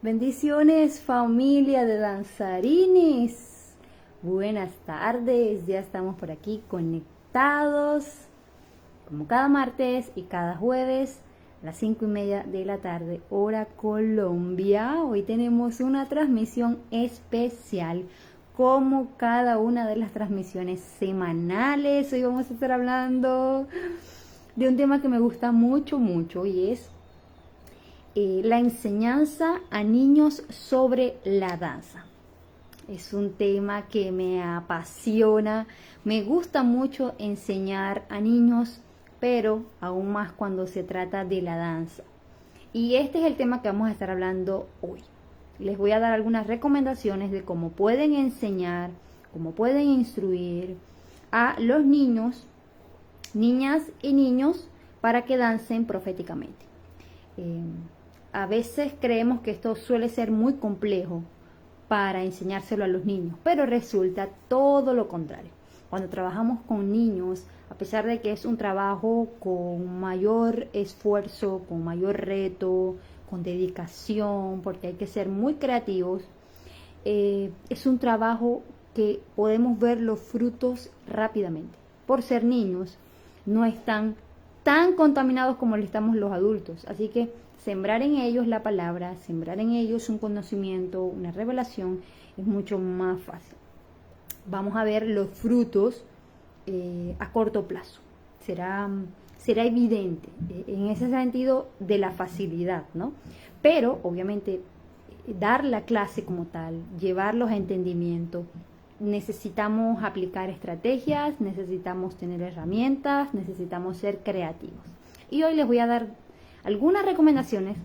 Bendiciones, familia de danzarines. Buenas tardes, ya estamos por aquí conectados como cada martes y cada jueves a las 5:30 de la tarde, hora Colombia. Hoy tenemos una transmisión especial como cada una de las transmisiones semanales. Hoy vamos a estar hablando de un tema que me gusta mucho y es la enseñanza a niños sobre la danza. Es un tema que me apasiona, me gusta mucho enseñar a niños, pero aún más cuando se trata de la danza. Y este es el tema que vamos a estar hablando hoy. Les voy a dar algunas recomendaciones de cómo pueden enseñar, cómo pueden instruir a los niños, niñas y niños para que dancen proféticamente. A veces creemos que esto suele ser muy complejo para enseñárselo a los niños, pero resulta todo lo contrario. Cuando trabajamos con niños, a pesar de que es un trabajo con mayor esfuerzo, con mayor reto, con dedicación, porque hay que ser muy creativos, es un trabajo que podemos ver los frutos rápidamente. Por ser niños, no están tan contaminados como lo estamos los adultos, así que sembrar en ellos la palabra, sembrar en ellos un conocimiento, una revelación, es mucho más fácil. Vamos a ver los frutos a corto plazo. Será evidente en ese sentido de la facilidad, ¿no? Pero, obviamente, dar la clase como tal, llevarlos a entendimiento, necesitamos aplicar estrategias, necesitamos tener herramientas, necesitamos ser creativos. Y hoy les voy a dar algunas recomendaciones,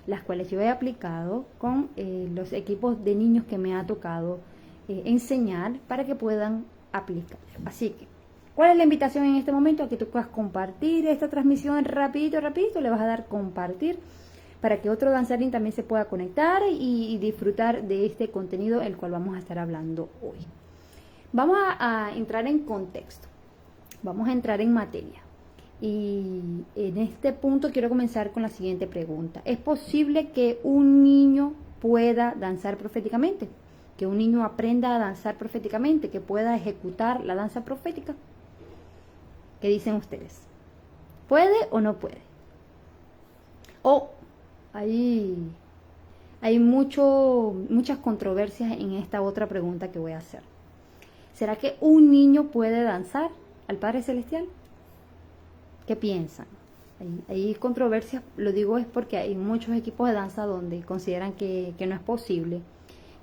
las cuales yo he aplicado con los equipos de niños que me ha tocado enseñar para que puedan aplicar. Así que, ¿cuál es la invitación en este momento? A que tú puedas compartir esta transmisión rapidito, le vas a dar compartir para que otro danzarín también se pueda conectar y disfrutar de este contenido el cual vamos a estar hablando hoy. Vamos a entrar en contexto, vamos a entrar en materia. Y en este punto quiero comenzar con la siguiente pregunta. ¿Es posible que un niño pueda danzar proféticamente? ¿Que un niño aprenda a danzar proféticamente? ¿Que pueda ejecutar la danza profética? ¿Qué dicen ustedes? ¿Puede o no puede? O hay muchas controversias en esta otra pregunta que voy a hacer. ¿Será que un niño puede danzar al Padre Celestial? ¿Qué piensan? Hay controversias, lo digo es porque hay muchos equipos de danza donde consideran que no es posible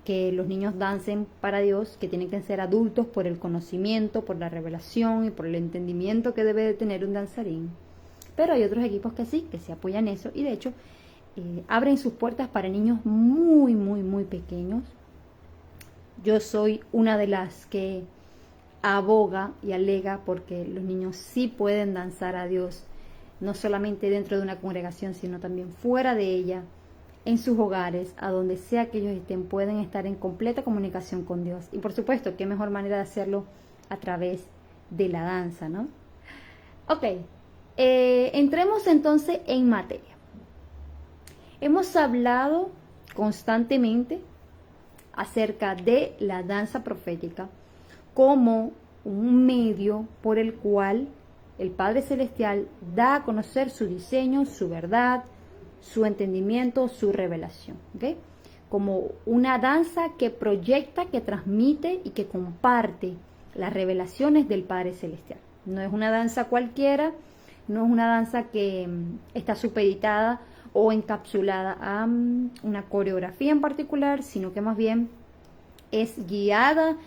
que los niños dancen para Dios, que tienen que ser adultos por el conocimiento, por la revelación y por el entendimiento que debe de tener un danzarín. Pero hay otros equipos que sí, que se apoyan en eso y de hecho abren sus puertas para niños muy pequeños. Yo soy una de las que aboga y alega porque los niños sí pueden danzar a Dios, no solamente dentro de una congregación, sino también fuera de ella, en sus hogares, a donde sea que ellos estén, pueden estar en completa comunicación con Dios. Y por supuesto, qué mejor manera de hacerlo a través de la danza, ¿no? Ok, entremos entonces en materia. Hemos hablado constantemente acerca de la danza profética como un medio por el cual el Padre Celestial da a conocer su diseño, su verdad, su entendimiento, su revelación, ¿okay? Como una danza que proyecta, que transmite y que comparte las revelaciones del Padre Celestial. No es una danza cualquiera, no es una danza que está supeditada o encapsulada a una coreografía en particular, sino que más bien es guiada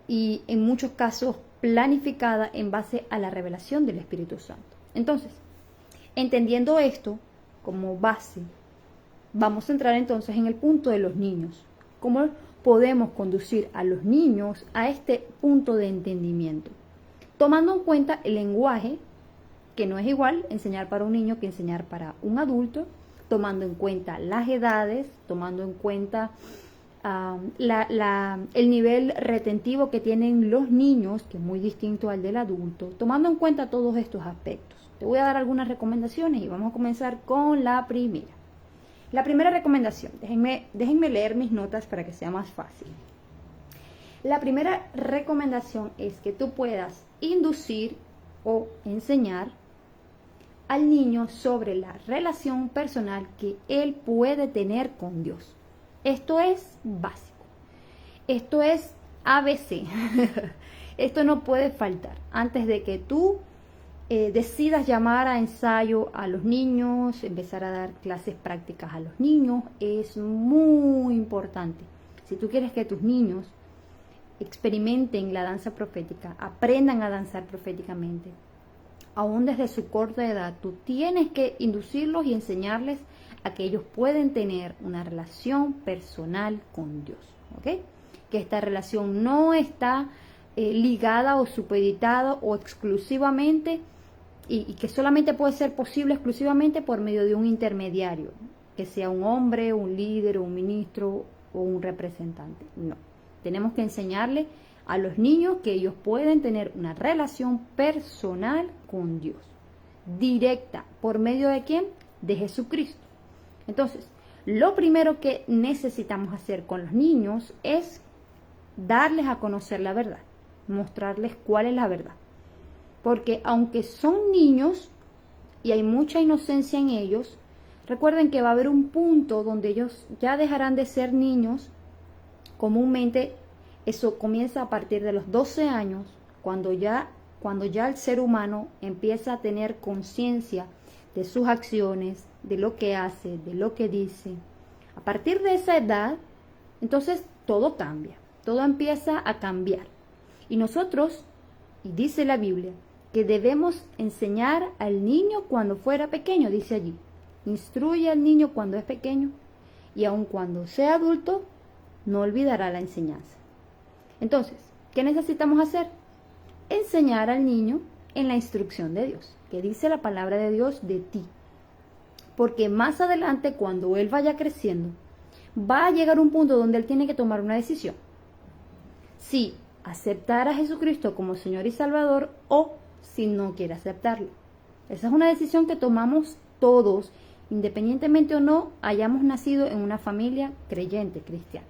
y en muchos casos planificada en base a la revelación del Espíritu Santo. Entonces, entendiendo esto como base, vamos a entrar entonces en el punto de los niños. ¿Cómo podemos conducir a los niños a este punto de entendimiento? Tomando en cuenta el lenguaje, que no es igual enseñar para un niño que enseñar para un adulto, tomando en cuenta las edades, tomando en cuenta el nivel retentivo que tienen los niños, que es muy distinto al del adulto, tomando en cuenta todos estos aspectos. Te voy a dar algunas recomendaciones y vamos a comenzar con la primera. La primera recomendación, déjenme leer mis notas para que sea más fácil. La primera recomendación es que tú puedas inducir o enseñar al niño sobre la relación personal que él puede tener con Dios. Esto es básico. Esto es ABC. Esto no puede faltar. Antes de que tú decidas llamar a ensayo a los niños, empezar a dar clases prácticas a los niños, es muy importante. Si tú quieres que tus niños experimenten la danza profética, aprendan a danzar proféticamente, aún desde su corta edad, tú tienes que inducirlos y enseñarles a que ellos pueden tener una relación personal con Dios, ¿ok? Que esta relación no está ligada o supeditada o exclusivamente y que solamente puede ser posible exclusivamente por medio de un intermediario, que sea un hombre, un líder, un ministro o un representante. No, tenemos que enseñarle a los niños que ellos pueden tener una relación personal con Dios, directa, ¿por medio de quién? De Jesucristo. Entonces, lo primero que necesitamos hacer con los niños es darles a conocer la verdad, mostrarles cuál es la verdad. Porque aunque son niños y hay mucha inocencia en ellos, recuerden que va a haber un punto donde ellos ya dejarán de ser niños. Comúnmente eso comienza a partir de los 12 años, cuando ya el ser humano empieza a tener conciencia de sus acciones, de lo que hace, de lo que dice. A partir de esa edad, entonces todo cambia, todo empieza a cambiar. Y nosotros, y dice la Biblia, que debemos enseñar al niño cuando fuera pequeño, dice allí. Instruye al niño cuando es pequeño y aun cuando sea adulto, no olvidará la enseñanza. Entonces, ¿qué necesitamos hacer? Enseñar al niño en la instrucción de Dios, que dice la palabra de Dios de ti. Porque más adelante, cuando él vaya creciendo, va a llegar un punto donde él tiene que tomar una decisión. Si aceptar a Jesucristo como Señor y Salvador o si no quiere aceptarlo. Esa es una decisión que tomamos todos, independientemente o no hayamos nacido en una familia creyente, cristiana.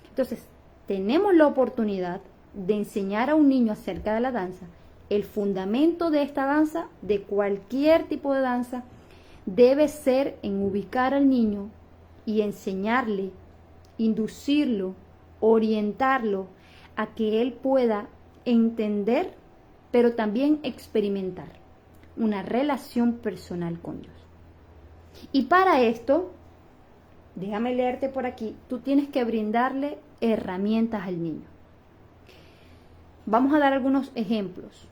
Entonces, tenemos la oportunidad de enseñar a un niño acerca de la danza. El fundamento de esta danza, de cualquier tipo de danza, debe ser en ubicar al niño y enseñarle, inducirlo, orientarlo a que él pueda entender, pero también experimentar una relación personal con Dios. Y para esto, déjame leerte por aquí, tú tienes que brindarle herramientas al niño. Vamos a dar algunos ejemplos.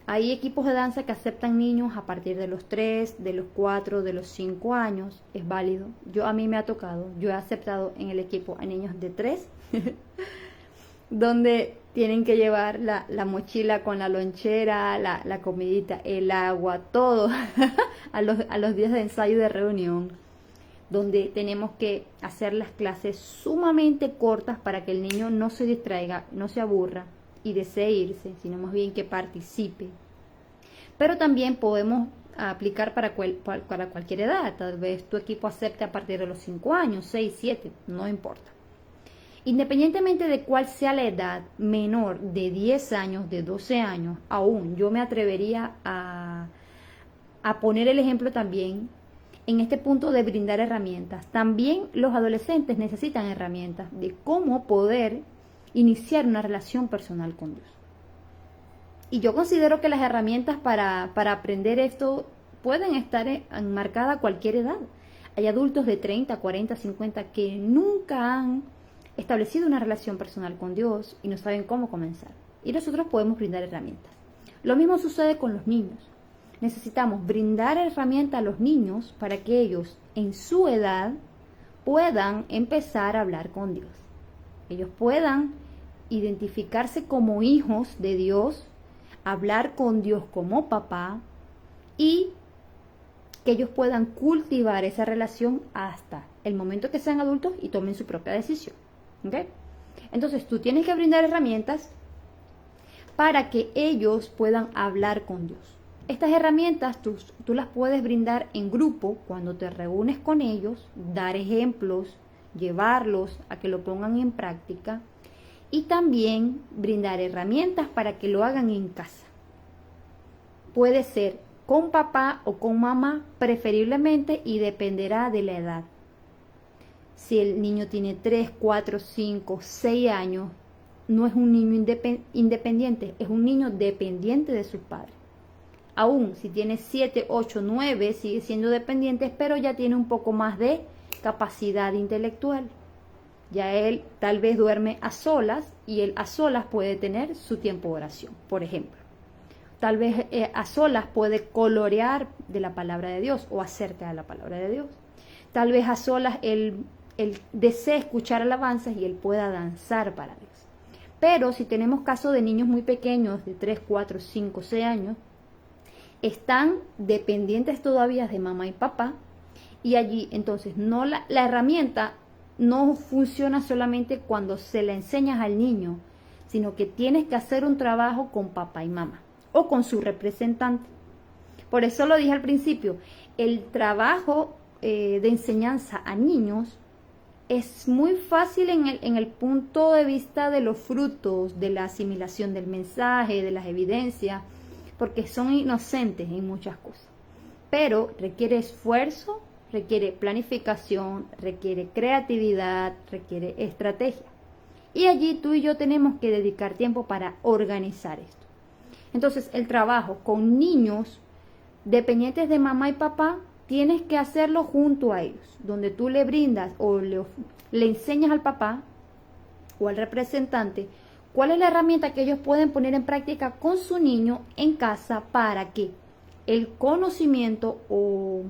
Hay equipos de danza que aceptan niños a partir de los 3, de los 4, de los 5 años. Es válido. A mí me ha tocado. Yo he aceptado en el equipo a niños de 3, donde tienen que llevar la mochila con la lonchera, la comidita, el agua, todo a los días de ensayo de reunión, donde tenemos que hacer las clases sumamente cortas para que el niño no se distraiga, no se aburra y desee irse, sino más bien que participe. Pero también podemos aplicar para cualquier edad. Tal vez tu equipo acepte a partir de los 5 años, 6, 7, no importa. Independientemente de cuál sea la edad, menor de 10 años, de 12 años, aún yo me atrevería a poner el ejemplo también en este punto de brindar herramientas. También los adolescentes necesitan herramientas de cómo poder iniciar una relación personal con Dios. Y yo considero que las herramientas para aprender esto pueden estar enmarcadas a cualquier edad. Hay adultos de 30, 40, 50 que nunca han establecido una relación personal con Dios y no saben cómo comenzar. Y nosotros podemos brindar herramientas. Lo mismo sucede con los niños. Necesitamos brindar herramientas a los niños para que ellos en su edad puedan empezar a hablar con Dios. Ellos puedan identificarse como hijos de Dios, hablar con Dios como papá y que ellos puedan cultivar esa relación hasta el momento que sean adultos y tomen su propia decisión. ¿Okay? Entonces tú tienes que brindar herramientas para que ellos puedan hablar con Dios. Estas herramientas tú las puedes brindar en grupo cuando te reúnes con ellos, dar ejemplos, llevarlos a que lo pongan en práctica y también brindar herramientas para que lo hagan en casa. Puede ser con papá o con mamá preferiblemente y dependerá de la edad. Si el niño tiene 3, 4, 5, 6 años, no es un niño independiente, es un niño dependiente de sus padres. Aún si tiene 7, 8, 9, sigue siendo dependiente, pero ya tiene un poco más de capacidad intelectual. Ya él tal vez duerme a solas y él a solas puede tener su tiempo de oración, por ejemplo. Tal vez a solas puede colorear de la palabra de Dios o acerca de la palabra de Dios. Tal vez a solas él desea escuchar alabanzas y él pueda danzar para Dios. Pero si tenemos casos de niños muy pequeños, de 3, 4, 5, 6 años, están dependientes todavía de mamá y papá, y allí entonces la herramienta no funciona solamente cuando se la enseñas al niño, sino que tienes que hacer un trabajo con papá y mamá o con su representante. Por eso lo dije al principio, el trabajo de enseñanza a niños es muy fácil en el punto de vista de los frutos, de la asimilación del mensaje, de las evidencias, porque son inocentes en muchas cosas. Pero requiere esfuerzo, requiere planificación, requiere creatividad, requiere estrategia. Y allí tú y yo tenemos que dedicar tiempo para organizar esto. Entonces, el trabajo con niños dependientes de mamá y papá, tienes que hacerlo junto a ellos, donde tú le brindas o le enseñas al papá o al representante cuál es la herramienta que ellos pueden poner en práctica con su niño en casa para que el conocimiento o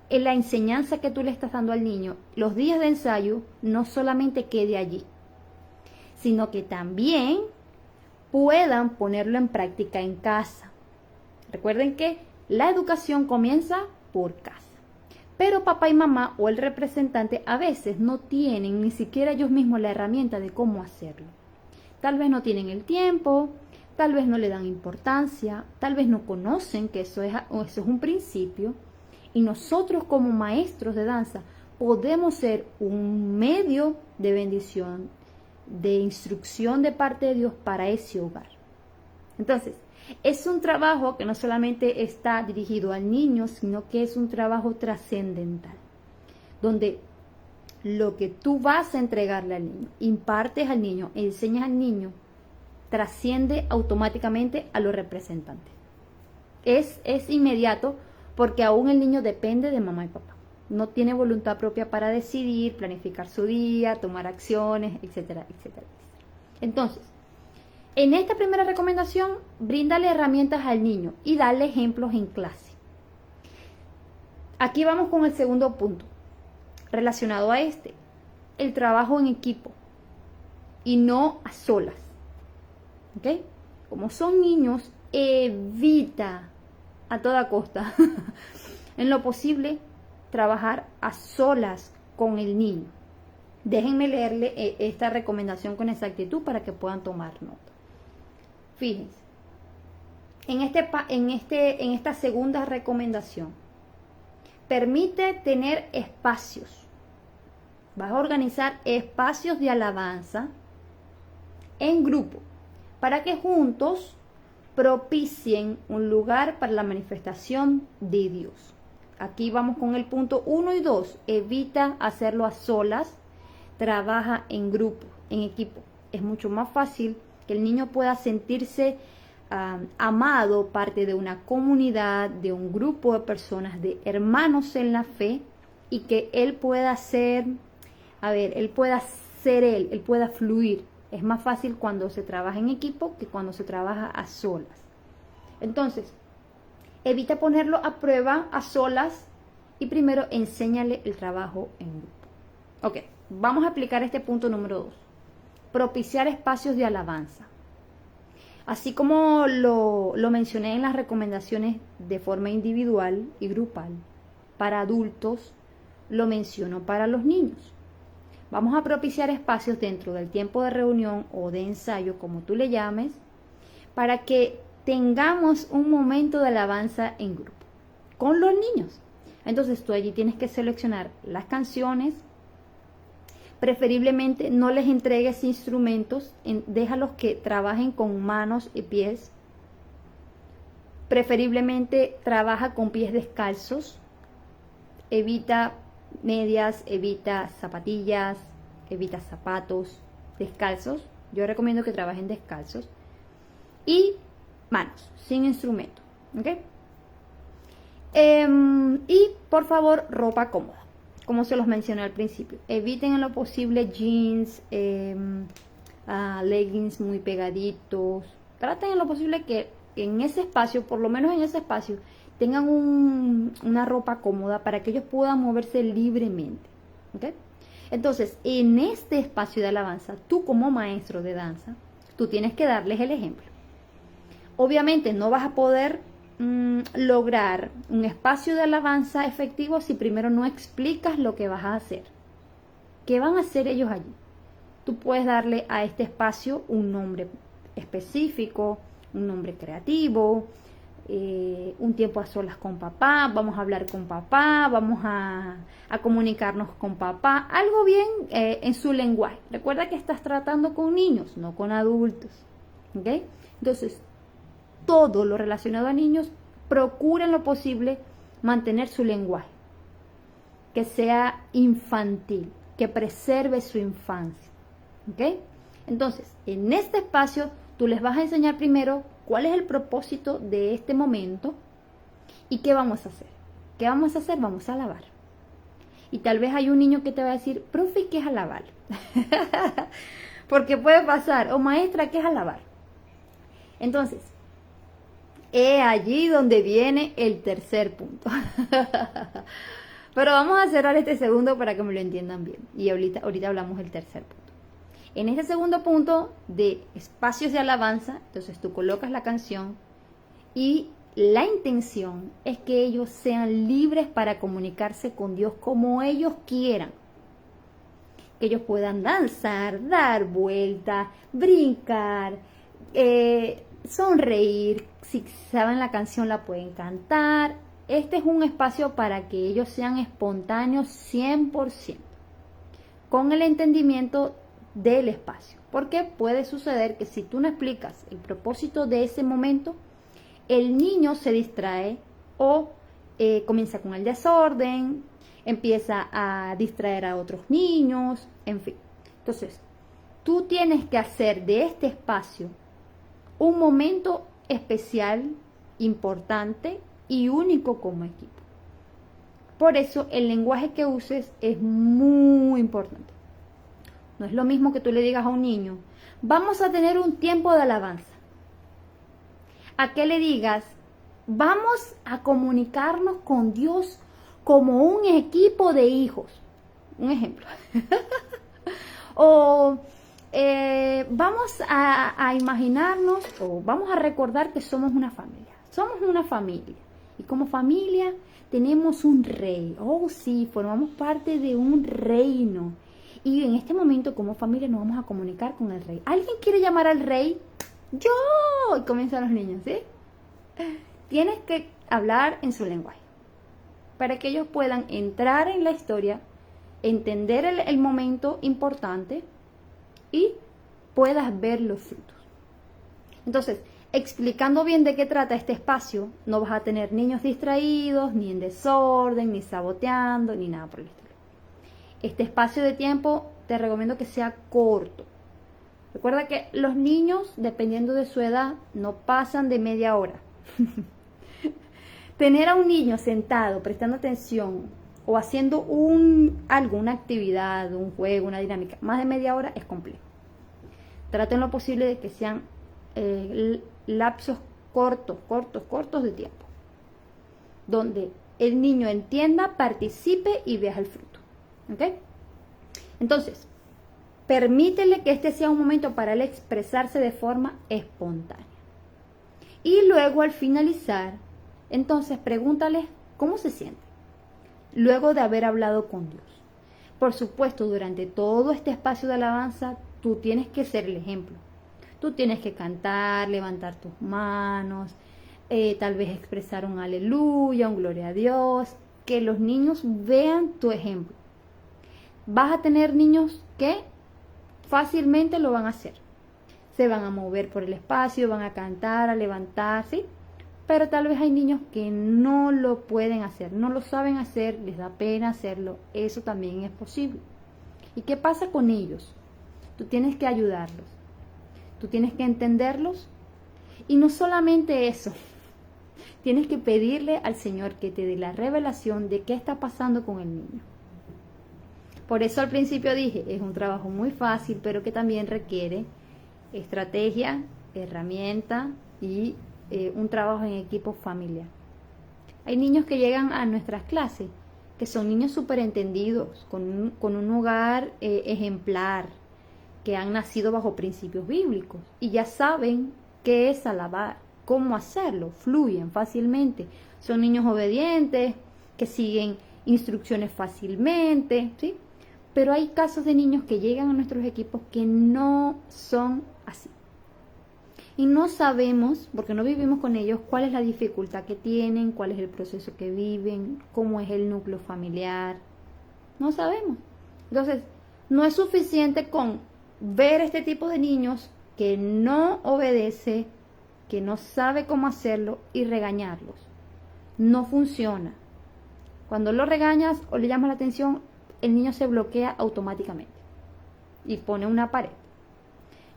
la enseñanza que tú le estás dando al niño, los días de ensayo, no solamente quede allí, sino que también puedan ponerlo en práctica en casa. Recuerden que la educación comienza por casa. Pero papá y mamá o el representante a veces no tienen ni siquiera ellos mismos la herramienta de cómo hacerlo. Tal vez no tienen el tiempo, tal vez no le dan importancia, tal vez no conocen que eso es un principio. Y nosotros como maestros de danza podemos ser un medio de bendición, de instrucción de parte de Dios para ese hogar. Entonces, es un trabajo que no solamente está dirigido al niño, sino que es un trabajo trascendental, donde lo que tú vas a entregarle al niño, impartes al niño, enseñas al niño, trasciende automáticamente a los representantes. Es inmediato porque aún el niño depende de mamá y papá. No tiene voluntad propia para decidir, planificar su día, tomar acciones, etcétera, etcétera. Entonces, en esta primera recomendación, bríndale herramientas al niño y dale ejemplos en clase. Aquí vamos con el segundo punto, relacionado a este, el trabajo en equipo y no a solas. ¿Ok? Como son niños, evita a toda costa, en lo posible, trabajar a solas con el niño. Déjenme leerle esta recomendación con exactitud para que puedan tomar nota. Fíjense, en esta segunda recomendación, permite tener espacios. Vas a organizar espacios de alabanza en grupo para que juntos propicien un lugar para la manifestación de Dios. Aquí vamos con el punto 1 y 2. Evita hacerlo a solas. Trabaja en grupo, en equipo. Es mucho más fácil que el niño pueda sentirse amado, parte de una comunidad, de un grupo de personas, de hermanos en la fe, y que él pueda ser, él pueda fluir. Es más fácil cuando se trabaja en equipo que cuando se trabaja a solas. Entonces, evita ponerlo a prueba a solas y primero enséñale el trabajo en grupo. Ok, vamos a aplicar este punto número 2. Propiciar espacios de alabanza. Así como lo mencioné en las recomendaciones de forma individual y grupal, para adultos, lo menciono para los niños. Vamos a propiciar espacios dentro del tiempo de reunión o de ensayo, como tú le llames, para que tengamos un momento de alabanza en grupo con los niños. Entonces tú allí tienes que seleccionar las canciones. Preferiblemente no les entregues instrumentos, déjalos que trabajen con manos y pies. Preferiblemente trabaja con pies descalzos. Evita medias, evita zapatillas, evita zapatos descalzos. Yo recomiendo que trabajen descalzos. Y manos, sin instrumento. ¿Ok? Y por favor, ropa cómoda. Como se los mencioné al principio. Eviten en lo posible jeans, leggings muy pegaditos. Traten en lo posible que en ese espacio, por lo menos en ese espacio, tengan una ropa cómoda para que ellos puedan moverse libremente. ¿Okay? Entonces, en este espacio de alabanza, tú como maestro de danza, tú tienes que darles el ejemplo. Obviamente no vas a poder lograr un espacio de alabanza efectivo si primero no explicas lo que vas a hacer. ¿Qué van a hacer ellos allí? Tú puedes darle a este espacio un nombre específico, un nombre creativo, un tiempo a solas con papá, vamos a hablar con papá, vamos a comunicarnos con papá, algo bien en su lenguaje. Recuerda que estás tratando con niños, no con adultos. ¿Okay? Entonces, todo lo relacionado a niños, procuren lo posible mantener su lenguaje, que sea infantil, que preserve su infancia. ¿Ok? Entonces, en este espacio, tú les vas a enseñar primero cuál es el propósito de este momento y qué vamos a hacer. ¿Qué vamos a hacer? Vamos a alabar. Y tal vez hay un niño que te va a decir, profe, ¿qué es alabar? Porque puede pasar, o maestra, ¿qué es alabar? Entonces, es allí donde viene el tercer punto. Pero vamos a cerrar este segundo para que me lo entiendan bien. Y ahorita hablamos del tercer punto. En este segundo punto de espacios de alabanza, entonces tú colocas la canción y la intención es que ellos sean libres para comunicarse con Dios como ellos quieran. Que ellos puedan danzar, dar vueltas, brincar, sonreír. Si saben la canción la pueden cantar. Este es un espacio para que ellos sean espontáneos 100%, con el entendimiento del espacio. Porque puede suceder que si tú no explicas el propósito de ese momento, el niño se distrae o comienza con el desorden, empieza a distraer a otros niños, en fin. Entonces, tú tienes que hacer de este espacio un momento especial, importante y único como equipo. Por eso el lenguaje que uses es muy importante. No es lo mismo que tú le digas a un niño, vamos a tener un tiempo de alabanza. A que le digas, vamos a comunicarnos con Dios como un equipo de hijos. Un ejemplo. O vamos a imaginarnos o vamos a recordar que somos una familia. Somos una familia. Y como familia tenemos un rey. Oh, sí, formamos parte de un reino. Y en este momento como familia nos vamos a comunicar con el rey. ¿Alguien quiere llamar al rey? ¡Yo! Y comienzan los niños, ¿sí? Tienes que hablar en su lenguaje para que ellos puedan entrar en la historia, entender el momento importante y puedas ver los frutos. Entonces, explicando bien de qué trata este espacio, no vas a tener niños distraídos, ni en desorden, ni saboteando, ni nada por el estilo. Este espacio de tiempo te recomiendo que sea corto. Recuerda que los niños, dependiendo de su edad, no pasan de media hora. Tener a un niño sentado, prestando atención o haciendo alguna actividad, un juego, una dinámica, más de media hora es complejo. Traten lo posible de que sean lapsos cortos de tiempo, donde el niño entienda, participe y vea el fruto. ¿Ok? Entonces, permítele que este sea un momento para él expresarse de forma espontánea. Y luego al finalizar, entonces pregúntale cómo se siente, luego de haber hablado con Dios. Por supuesto, durante todo este espacio de alabanza, tú tienes que ser el ejemplo. Tú tienes que cantar, levantar tus manos, tal vez expresar un aleluya, un gloria a Dios, que los niños vean tu ejemplo. Vas a tener niños que fácilmente lo van a hacer. Se van a mover por el espacio, van a cantar, a levantar, ¿sí? Pero tal vez hay niños que no lo pueden hacer, no lo saben hacer, les da pena hacerlo. Eso también es posible. ¿Y qué pasa con ellos? Tú tienes que ayudarlos, tú tienes que entenderlos y no solamente eso, tienes que pedirle al Señor que te dé la revelación de qué está pasando con el niño. Por eso al principio dije, es un trabajo muy fácil, pero que también requiere estrategia, herramienta y un trabajo en equipo familiar. Hay niños que llegan a nuestras clases que son niños súper entendidos, con un hogar ejemplar, que han nacido bajo principios bíblicos y ya saben qué es alabar, cómo hacerlo, fluyen fácilmente. Son niños obedientes, que siguen instrucciones fácilmente, ¿sí? Pero hay casos de niños que llegan a nuestros equipos que no son así. Y no sabemos, porque no vivimos con ellos, cuál es la dificultad que tienen, cuál es el proceso que viven, cómo es el núcleo familiar. No sabemos. Entonces, no es suficiente con ver este tipo de niños que no obedece, que no sabe cómo hacerlo y regañarlos. No funciona. Cuando lo regañas o le llamas la atención, el niño se bloquea automáticamente y pone una pared.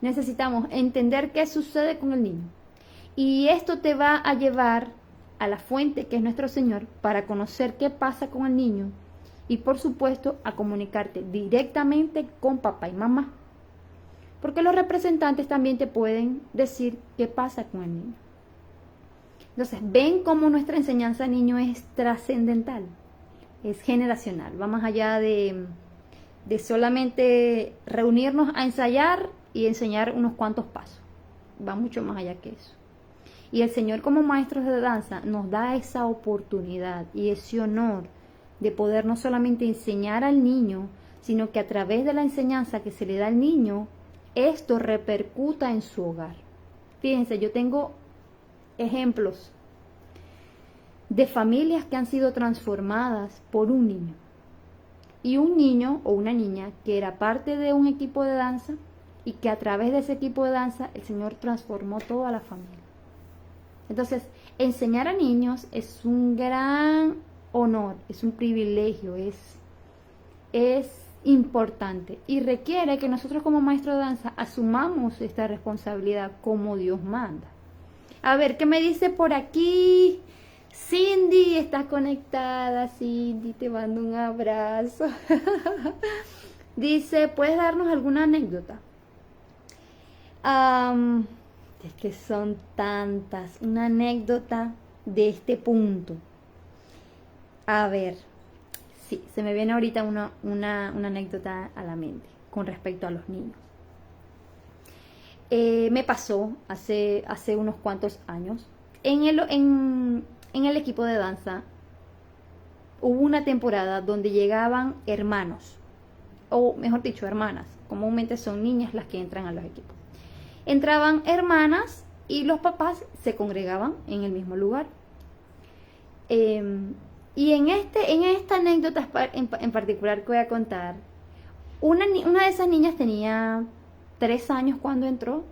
Necesitamos entender qué sucede con el niño. Y esto te va a llevar a la fuente que es nuestro Señor para conocer qué pasa con el niño y por supuesto a comunicarte directamente con papá y mamá. Porque los representantes también te pueden decir qué pasa con el niño. Entonces, ven cómo nuestra enseñanza al niño es trascendental, es generacional, va más allá de solamente reunirnos a ensayar y enseñar unos cuantos pasos. Va mucho más allá que eso. Y el Señor, como maestros de danza, nos da esa oportunidad y ese honor de poder no solamente enseñar al niño, sino que a través de la enseñanza que se le da al niño, esto repercuta en su hogar. Fíjense, yo tengo ejemplos de familias que han sido transformadas por un niño. Y un niño o una niña que era parte de un equipo de danza y que a través de ese equipo de danza el Señor transformó toda la familia. Entonces, enseñar a niños es un gran honor, es un privilegio, es importante y requiere que nosotros como maestros de danza asumamos esta responsabilidad como Dios manda. A ver, ¿qué me dice por aquí? Cindy, estás conectada. Cindy, te mando un abrazo. Dice, ¿puedes darnos alguna anécdota? Es que son tantas. Una anécdota de este punto. A ver, sí, se me viene ahorita una anécdota a la mente con respecto a los niños. Me pasó hace unos cuantos años. En el equipo de danza hubo una temporada donde llegaban hermanos, o mejor dicho, hermanas. Comúnmente son niñas las que entran a los equipos. Entraban hermanas y los papás se congregaban en el mismo lugar. Y en esta anécdota en particular que voy a contar, una de esas niñas tenía 3 años cuando entró,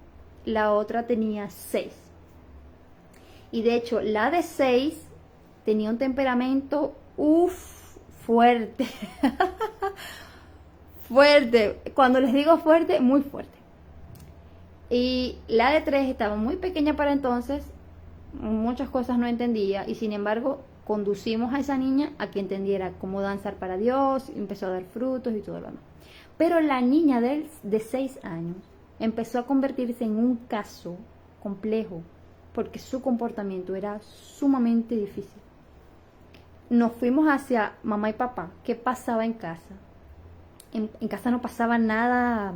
la otra tenía 6. Y de hecho, la de 6 tenía un temperamento, fuerte. Fuerte. Cuando les digo fuerte, muy fuerte. Y la de 3 estaba muy pequeña para entonces, muchas cosas no entendía y sin embargo conducimos a esa niña a que entendiera cómo danzar para Dios, empezó a dar frutos y todo lo demás. Pero la niña de 6 años empezó a convertirse en un caso complejo porque su comportamiento era sumamente difícil. Nos fuimos hacia mamá y papá. ¿Qué pasaba en casa? En casa no pasaba nada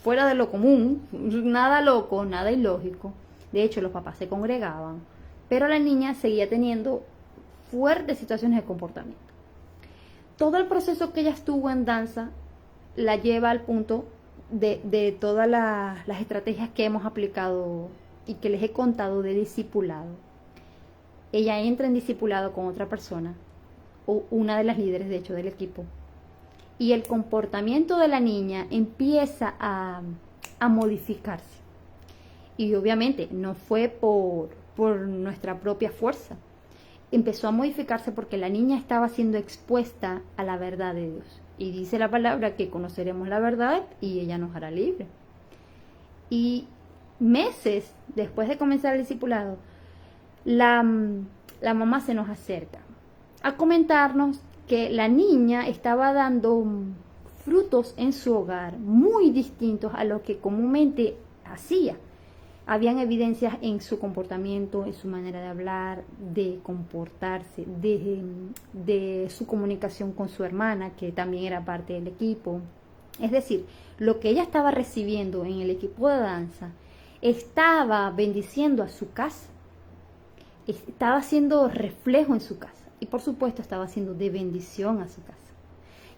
fuera de lo común, nada loco, nada ilógico. De hecho, los papás se congregaban, pero la niña seguía teniendo fuertes situaciones de comportamiento. Todo el proceso que ella estuvo en danza la lleva al punto de todas las estrategias que hemos aplicado y que les he contado de discipulado. Ella entra en discipulado con otra persona, o una de las líderes de hecho del equipo, y el comportamiento de la niña empieza a modificarse. Y obviamente no fue por nuestra propia fuerza. Empezó a modificarse porque la niña estaba siendo expuesta a la verdad de Dios. Y dice la palabra que conoceremos la verdad y ella nos hará libre. Y meses después de comenzar el discipulado, la mamá se nos acerca a comentarnos que la niña estaba dando frutos en su hogar muy distintos a lo que comúnmente hacía. Habían evidencias en su comportamiento, en su manera de hablar, de comportarse, de su comunicación con su hermana, que también era parte del equipo. Es decir, lo que ella estaba recibiendo en el equipo de danza estaba bendiciendo a su casa, estaba haciendo reflejo en su casa y por supuesto estaba haciendo de bendición a su casa.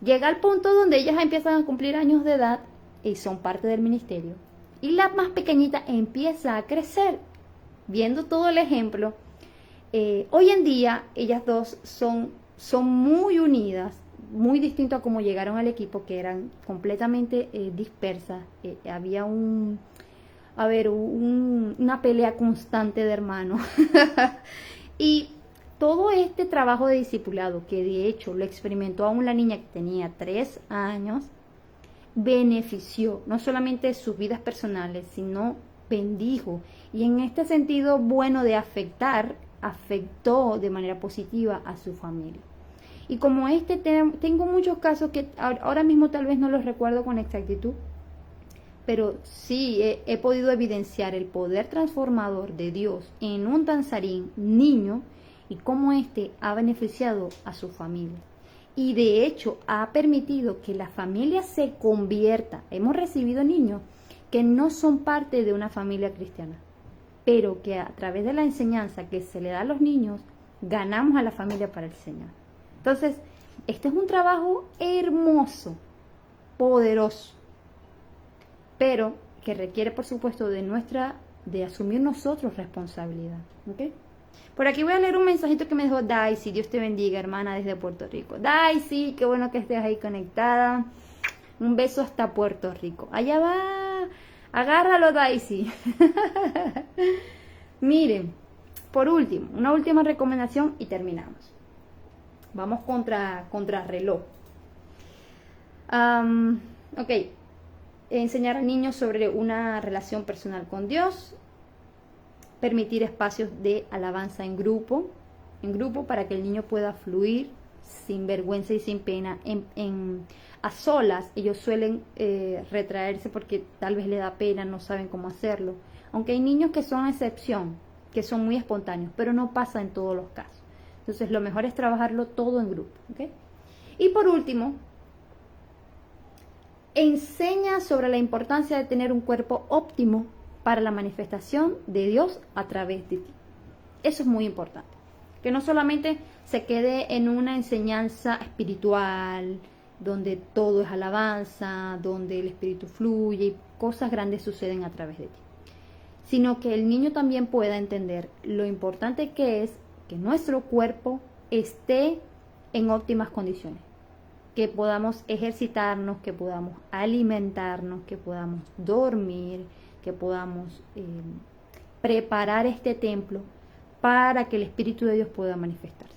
Llega al punto donde ellas empiezan a cumplir años de edad y son parte del ministerio. Y la más pequeñita empieza a crecer, viendo todo el ejemplo. Hoy en día ellas dos son muy unidas, muy distinto a como llegaron al equipo, que eran completamente dispersas. Había una pelea constante de hermanos. Y todo este trabajo de discipulado, que de hecho lo experimentó aún la niña que tenía 3 años, benefició no solamente sus vidas personales, sino bendijo. Y en este sentido bueno de afectó de manera positiva a su familia. Y como tengo muchos casos que ahora mismo tal vez no los recuerdo con exactitud, pero sí he podido evidenciar el poder transformador de Dios en un danzarín niño y cómo este ha beneficiado a su familia. Y de hecho ha permitido que la familia se convierta. Hemos recibido niños que no son parte de una familia cristiana, pero que a través de la enseñanza que se le da a los niños, ganamos a la familia para el Señor. Entonces, este es un trabajo hermoso, poderoso, pero que requiere, por supuesto, de asumir nosotros responsabilidad. ¿Okay? Por aquí voy a leer un mensajito que me dejó Daisy. Dios te bendiga, hermana, desde Puerto Rico. Daisy, qué bueno que estés ahí conectada. Un beso hasta Puerto Rico. Allá va. Agárralo, Daisy. Miren, por último, una última recomendación y terminamos. Vamos contra reloj. Ok. Enseñar a niños sobre una relación personal con Dios. Permitir espacios de alabanza en grupo para que el niño pueda fluir sin vergüenza y sin pena. A solas ellos suelen retraerse porque tal vez le da pena, no saben cómo hacerlo. Aunque hay niños que son excepción, que son muy espontáneos, pero no pasa en todos los casos. Entonces lo mejor es trabajarlo todo en grupo. ¿Okay? Y por último, enseña sobre la importancia de tener un cuerpo óptimo para la manifestación de Dios a través de ti. Eso es muy importante. Que no solamente se quede en una enseñanza espiritual, donde todo es alabanza, donde el espíritu fluye y cosas grandes suceden a través de ti. Sino que el niño también pueda entender lo importante que es que nuestro cuerpo esté en óptimas condiciones. Que podamos ejercitarnos, que podamos alimentarnos, que podamos dormir, que podamos preparar este templo para que el Espíritu de Dios pueda manifestarse.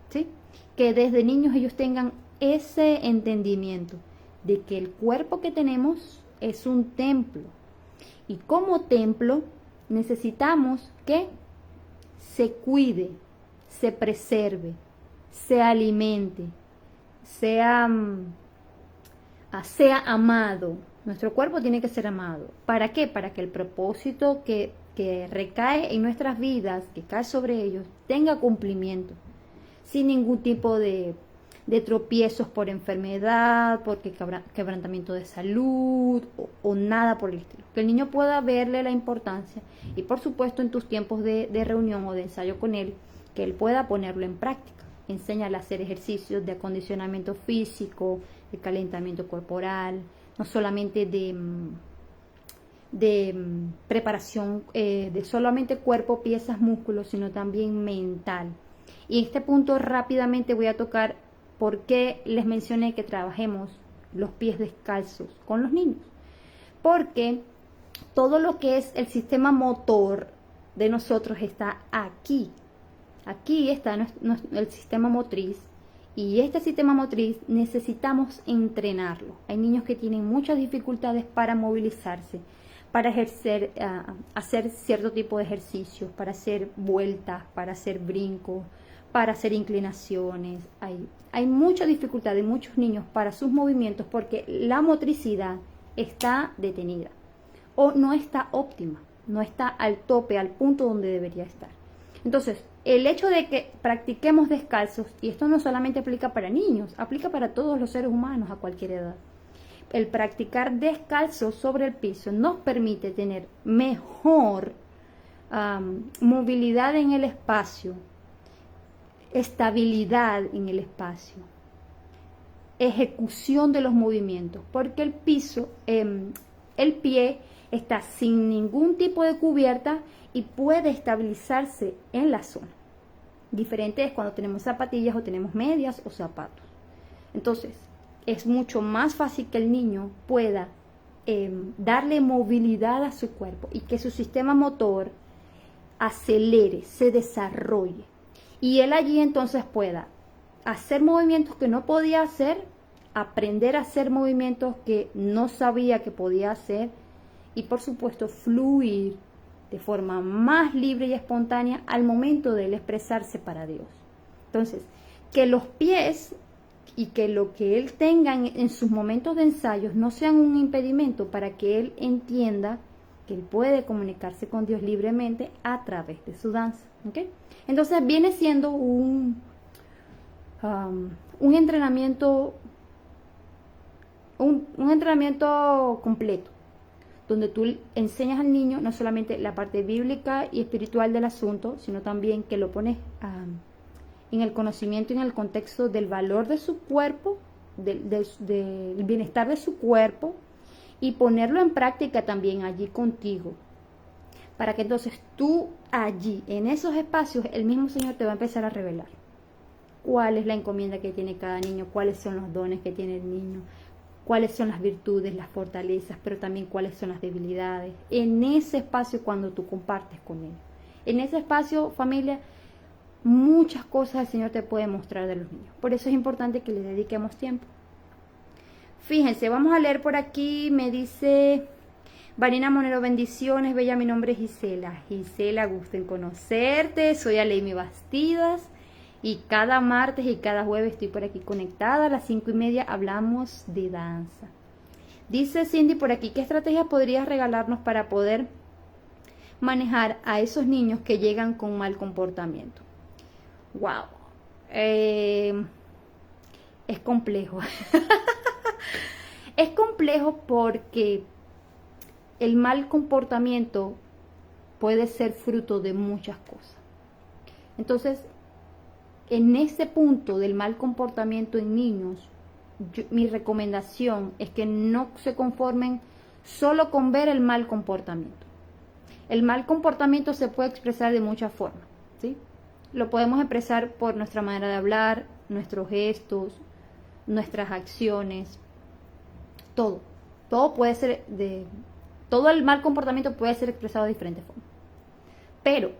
¿Sí? Que desde niños ellos tengan ese entendimiento de que el cuerpo que tenemos es un templo. Y como templo necesitamos que se cuide, se preserve, se alimente, sea amado. Nuestro cuerpo tiene que ser amado. ¿Para qué? Para que el propósito que recae en nuestras vidas, que cae sobre ellos, tenga cumplimiento. Sin ningún tipo de tropiezos por enfermedad, por quebrantamiento de salud o nada por el estilo. Que el niño pueda verle la importancia y por supuesto en tus tiempos de reunión o de ensayo con él, que él pueda ponerlo en práctica. Enséñale a hacer ejercicios de acondicionamiento físico, de calentamiento corporal, no solamente de preparación de solamente cuerpo, piezas, músculos, sino también mental. Y en este punto rápidamente voy a tocar por qué les mencioné que trabajemos los pies descalzos con los niños. Porque todo lo que es el sistema motor de nosotros está aquí. Aquí está el sistema motriz. Y este sistema motriz necesitamos entrenarlo. Hay niños que tienen muchas dificultades para movilizarse, para hacer cierto tipo de ejercicios, para hacer vueltas, para hacer brincos, para hacer inclinaciones. Hay mucha dificultad de muchos niños para sus movimientos porque la motricidad está detenida o no está óptima, no está al tope, al punto donde debería estar. Entonces, el hecho de que practiquemos descalzos, y esto no solamente aplica para niños, aplica para todos los seres humanos a cualquier edad. El practicar descalzos sobre el piso nos permite tener mejor movilidad en el espacio, estabilidad en el espacio, ejecución de los movimientos, porque el piso, el pie está sin ningún tipo de cubierta y puede estabilizarse en la zona. Diferente es cuando tenemos zapatillas o tenemos medias o zapatos. Entonces, es mucho más fácil que el niño pueda darle movilidad a su cuerpo y que su sistema motor acelere, se desarrolle. Y él allí entonces pueda hacer movimientos que no podía hacer, aprender a hacer movimientos que no sabía que podía hacer y por supuesto fluir de forma más libre y espontánea al momento de él expresarse para Dios. Entonces, que los pies y que lo que él tenga en sus momentos de ensayos no sean un impedimento para que él entienda que él puede comunicarse con Dios libremente a través de su danza. ¿Okay? Entonces viene siendo un entrenamiento un entrenamiento completo, donde tú enseñas al niño no solamente la parte bíblica y espiritual del asunto, sino también que lo pones en el conocimiento y en el contexto del valor de su cuerpo, del bienestar de su cuerpo, y ponerlo en práctica también allí contigo, para que entonces tú allí, en esos espacios, el mismo Señor te va a empezar a revelar cuál es la encomienda que tiene cada niño, cuáles son los dones que tiene el niño, cuáles son las virtudes, las fortalezas, pero también cuáles son las debilidades. En ese espacio cuando tú compartes con él. En ese espacio, familia, muchas cosas el Señor te puede mostrar de los niños. Por eso es importante que le dediquemos tiempo. Fíjense, vamos a leer por aquí, me dice Vanina Monero, bendiciones, bella, mi nombre es Gisela. Gisela, gusto en conocerte, soy Aleimi Bastidas. Y cada martes y cada jueves estoy por aquí conectada. A las 5:30 hablamos de danza. Dice Cindy por aquí, ¿qué estrategias podrías regalarnos para poder manejar a esos niños que llegan con mal comportamiento? Wow. Es complejo. Es complejo porque el mal comportamiento puede ser fruto de muchas cosas. Entonces, en ese punto del mal comportamiento en niños, mi recomendación es que no se conformen solo con ver el mal comportamiento. El mal comportamiento se puede expresar de muchas formas, ¿sí? Lo podemos expresar por nuestra manera de hablar, nuestros gestos, nuestras acciones, todo. Todo el mal comportamiento puede ser expresado de diferentes formas. Pero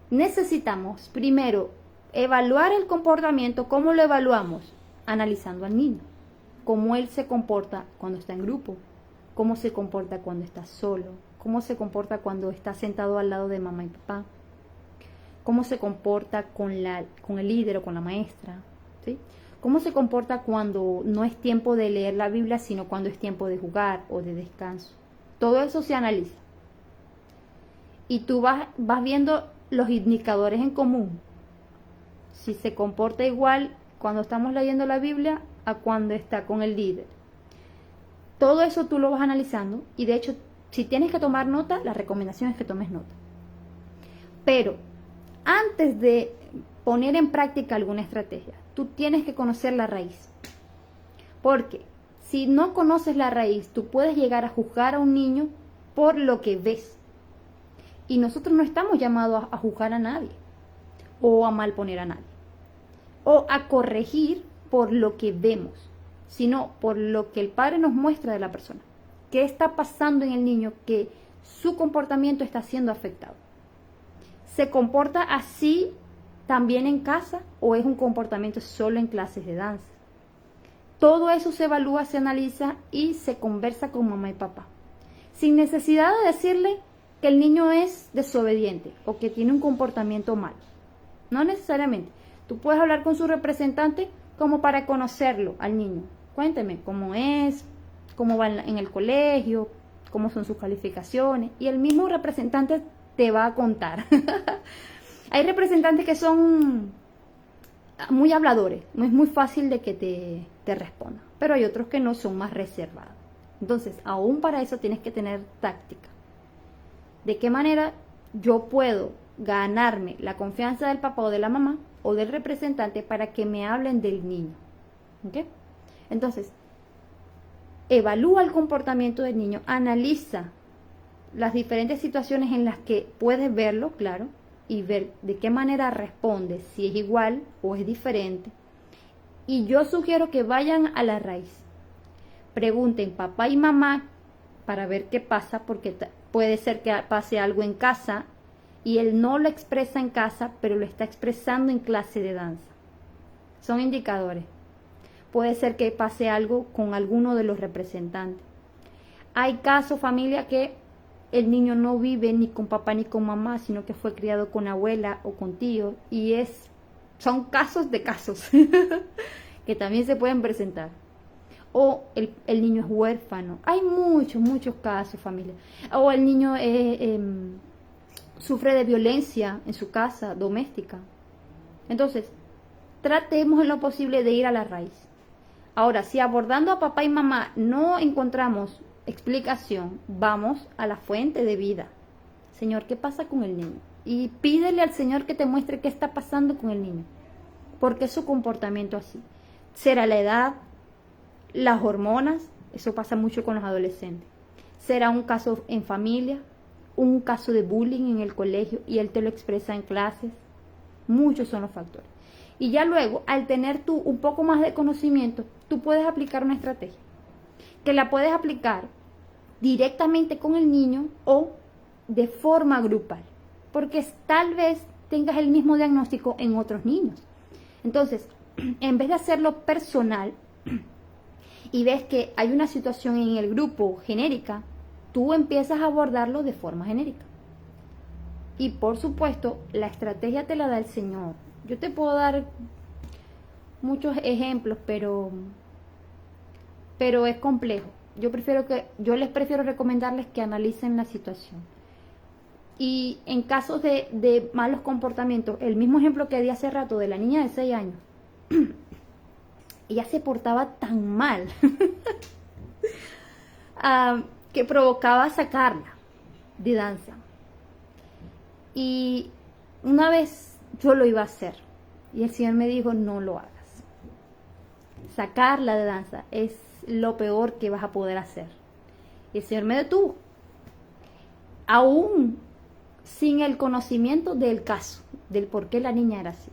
necesitamos primero evaluar el comportamiento. ¿Cómo lo evaluamos? Analizando al niño, cómo él se comporta cuando está en grupo, cómo se comporta cuando está solo, cómo se comporta cuando está sentado al lado de mamá y papá, cómo se comporta con el líder o con la maestra, ¿sí? Cómo se comporta cuando no es tiempo de leer la Biblia, sino cuando es tiempo de jugar o de descanso. Todo eso se analiza. Y tú vas viendo los indicadores en común. Si se comporta igual cuando estamos leyendo la Biblia a cuando está con el líder. Todo eso tú lo vas analizando y de hecho, si tienes que tomar nota, la recomendación es que tomes nota. Pero antes de poner en práctica alguna estrategia, tú tienes que conocer la raíz. Porque Si no conoces la raíz, tú puedes llegar a juzgar a un niño por lo que ves. Y nosotros no estamos llamados a juzgar a nadie o a malponer a nadie o a corregir por lo que vemos, sino por lo que el Padre nos muestra de la persona. ¿Qué está pasando en el niño que su comportamiento está siendo afectado? ¿Se comporta así también en casa o es un comportamiento solo en clases de danza? Todo eso se evalúa, se analiza y se conversa con mamá y papá, sin necesidad de decirle que el niño es desobediente o que tiene un comportamiento malo. No necesariamente. Tú puedes hablar con su representante como para conocerlo al niño. Cuénteme cómo es, cómo va en el colegio, cómo son sus calificaciones, y el mismo representante te va a contar. Hay representantes que son muy habladores, no es muy fácil de que te respondan, pero hay otros que no, son más reservados. Entonces, aún para eso tienes que tener táctica. ¿De qué manera yo puedo ganarme la confianza del papá o de la mamá o del representante para que me hablen del niño? ¿Ok? Entonces, evalúa el comportamiento del niño, analiza las diferentes situaciones en las que puedes verlo, claro, y ver de qué manera responde, si es igual o es diferente. Y yo sugiero que vayan a la raíz. Pregunten papá y mamá para ver qué pasa, porque puede ser que pase algo en casa y él no lo expresa en casa, pero lo está expresando en clase de danza. Son indicadores. Puede ser que pase algo con alguno de los representantes. Hay casos, familia, que el niño no vive ni con papá ni con mamá, sino que fue criado con abuela o con tío, y son casos de casos que también se pueden presentar. O el niño es huérfano. Hay muchos casos, familia. O el niño sufre de violencia en su casa doméstica. Entonces, tratemos en lo posible de ir a la raíz. Ahora, si abordando a papá y mamá no encontramos explicación, vamos a la fuente de vida. Señor, ¿qué pasa con el niño? Y pídele al Señor que te muestre qué está pasando con el niño. ¿Por qué su comportamiento así? ¿Será la edad? ¿Las hormonas? Eso pasa mucho con los adolescentes. ¿Será un caso en familia? ¿Un caso de bullying en el colegio y él te lo expresa en clases? Muchos son los factores. Y ya luego, al tener tú un poco más de conocimiento, tú puedes aplicar una estrategia. Que la puedes aplicar directamente con el niño o de forma grupal. Porque tal vez tengas el mismo diagnóstico en otros niños. Entonces, en vez de hacerlo personal y ves que hay una situación en el grupo genérica, tú empiezas a abordarlo de forma genérica. Y por supuesto, la estrategia te la da el Señor. Yo te puedo dar muchos ejemplos, pero es complejo. Yo les prefiero recomendarles que analicen la situación. Y en casos de malos comportamientos, el mismo ejemplo que di hace rato de la niña de 6 años, ella se portaba tan mal que provocaba sacarla de danza. Y una vez yo lo iba a hacer y el Señor me dijo, no lo hagas. Sacarla de danza es lo peor que vas a poder hacer. Y el Señor me detuvo. Aún sin el conocimiento del caso, del por qué la niña era así,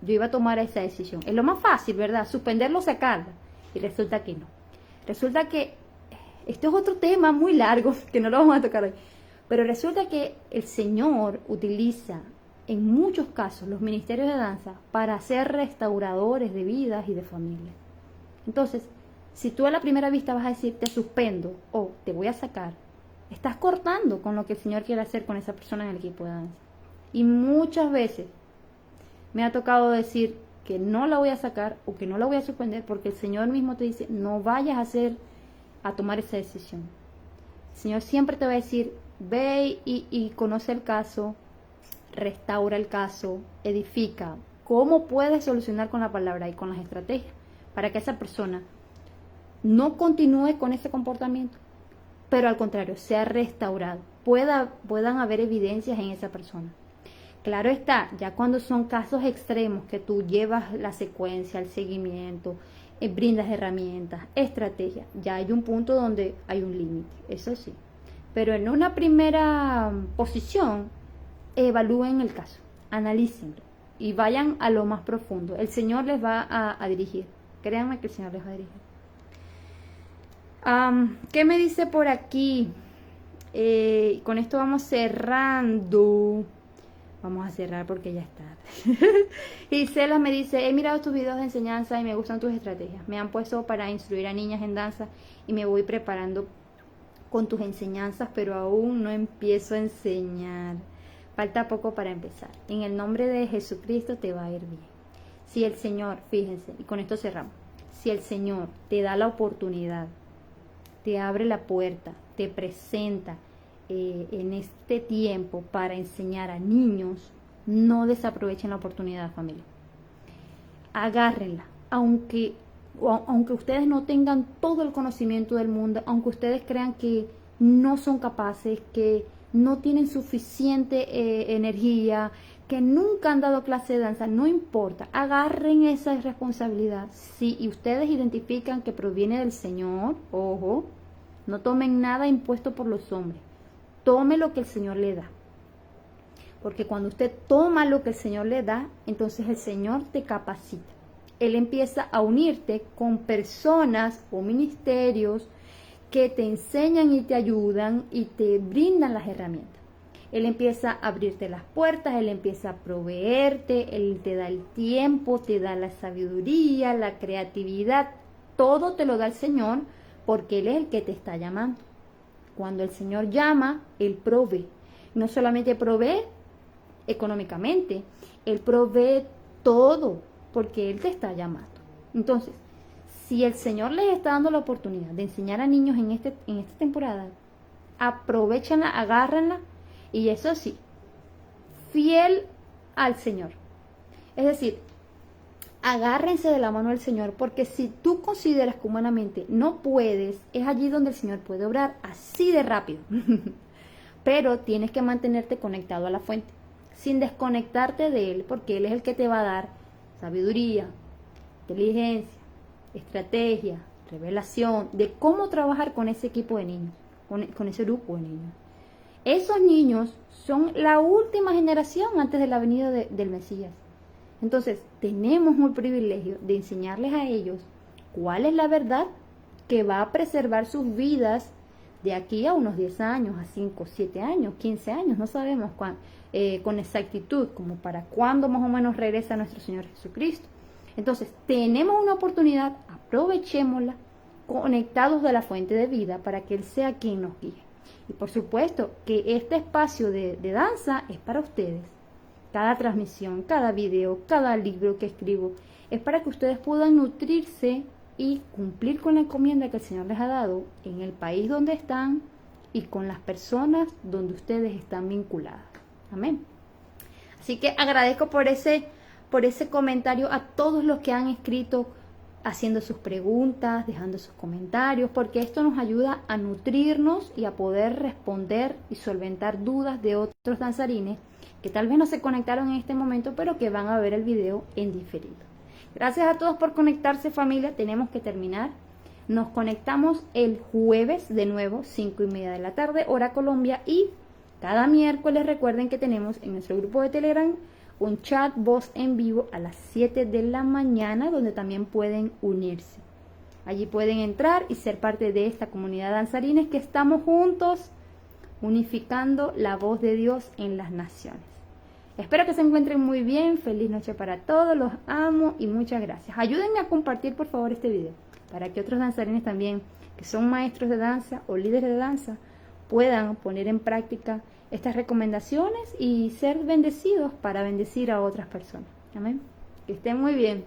yo iba a tomar esa decisión. Es lo más fácil, ¿verdad? Suspenderlo o sacarla. Y resulta que no. Resulta que esto es otro tema muy largo que no lo vamos a tocar hoy. Pero resulta que el Señor utiliza en muchos casos los ministerios de danza para ser restauradores de vidas y de familias. Entonces, si tú a la primera vista vas a decir te suspendo o te voy a sacar, estás cortando con lo que el Señor quiere hacer con esa persona en el equipo de danza. Y muchas veces me ha tocado decir que no la voy a sacar o que no la voy a suspender porque el Señor mismo te dice no vayas a tomar esa decisión. El Señor siempre te va a decir ve y conoce el caso, restaura el caso, edifica. ¿Cómo puedes solucionar con la palabra y con las estrategias para que esa persona no continúe con ese comportamiento, pero al contrario, sea restaurado? Puedan haber evidencias en esa persona. Claro está, ya cuando son casos extremos que tú llevas la secuencia, el seguimiento, brindas herramientas, estrategias. Ya hay un punto donde hay un límite, eso sí. Pero en una primera posición, evalúen el caso, analícenlo y vayan a lo más profundo. El Señor les va a dirigir. Créanme que el Señor les va a dirigir. ¿Qué me dice por aquí? Con esto vamos cerrando. Vamos a cerrar porque ya está. Gisela me dice, he mirado tus videos de enseñanza y me gustan tus estrategias. Me han puesto para instruir a niñas en danza y me voy preparando con tus enseñanzas, pero aún no empiezo a enseñar. Falta poco para empezar. En el nombre de Jesucristo te va a ir bien. Si el Señor, fíjense, y con esto cerramos, si el Señor te da la oportunidad, te abre la puerta, te presenta en este tiempo para enseñar a niños, no desaprovechen la oportunidad, familia. Agárrenla, aunque ustedes no tengan todo el conocimiento del mundo, aunque ustedes crean que no son capaces, que no tienen suficiente energía, que nunca han dado clase de danza, no importa, agarren esa responsabilidad. Si ustedes identifican que proviene del Señor, ojo, no tomen nada impuesto por los hombres, tome lo que el Señor le da. Porque cuando usted toma lo que el Señor le da, entonces el Señor te capacita. Él empieza a unirte con personas o ministerios que te enseñan y te ayudan y te brindan las herramientas. Él empieza a abrirte las puertas, Él empieza a proveerte, Él te da el tiempo, te da la sabiduría, la creatividad, todo te lo da el Señor porque Él es el que te está llamando. Cuando el Señor llama, Él provee. No solamente provee económicamente, Él provee todo porque Él te está llamando. Entonces, si el Señor les está dando la oportunidad de enseñar a niños en esta temporada, aprovechenla, agárrenla. Y eso sí, fiel al Señor. Es decir, agárrense de la mano del Señor, porque si tú consideras que humanamente no puedes, es allí donde el Señor puede obrar así de rápido. Pero tienes que mantenerte conectado a la fuente, sin desconectarte de Él, porque Él es el que te va a dar sabiduría, inteligencia, estrategia, revelación, de cómo trabajar con ese equipo de niños, con ese grupo de niños. Esos niños son la última generación antes de la venida del Mesías. Entonces, tenemos un privilegio de enseñarles a ellos cuál es la verdad que va a preservar sus vidas de aquí a unos 10 años, a 5, 7 años, 15 años, no sabemos con exactitud, como para cuándo más o menos regresa nuestro Señor Jesucristo. Entonces, tenemos una oportunidad, aprovechémosla, conectados de la fuente de vida para que Él sea quien nos guíe. Y por supuesto que este espacio de danza es para ustedes. Cada transmisión, cada video, cada libro que escribo es para que ustedes puedan nutrirse y cumplir con la encomienda que el Señor les ha dado en el país donde están y con las personas donde ustedes están vinculadas. Amén. Así que agradezco por ese comentario a todos los que han escrito haciendo sus preguntas, dejando sus comentarios, porque esto nos ayuda a nutrirnos y a poder responder y solventar dudas de otros danzarines que tal vez no se conectaron en este momento, pero que van a ver el video en diferido. Gracias a todos por conectarse, familia. Tenemos que terminar. Nos conectamos el jueves de nuevo, 5:30 de la tarde, hora Colombia, y cada miércoles recuerden que tenemos en nuestro grupo de Telegram un chat voz en vivo a las 7 de la mañana, donde también pueden unirse. Allí pueden entrar y ser parte de esta comunidad de danzarines que estamos juntos unificando la voz de Dios en las naciones. Espero que se encuentren muy bien. Feliz noche para todos. Los amo y muchas gracias. Ayúdenme a compartir por favor este video para que otros danzarines también que son maestros de danza o líderes de danza puedan poner en práctica estas recomendaciones y ser bendecidos para bendecir a otras personas. Amén. Que estén muy bien.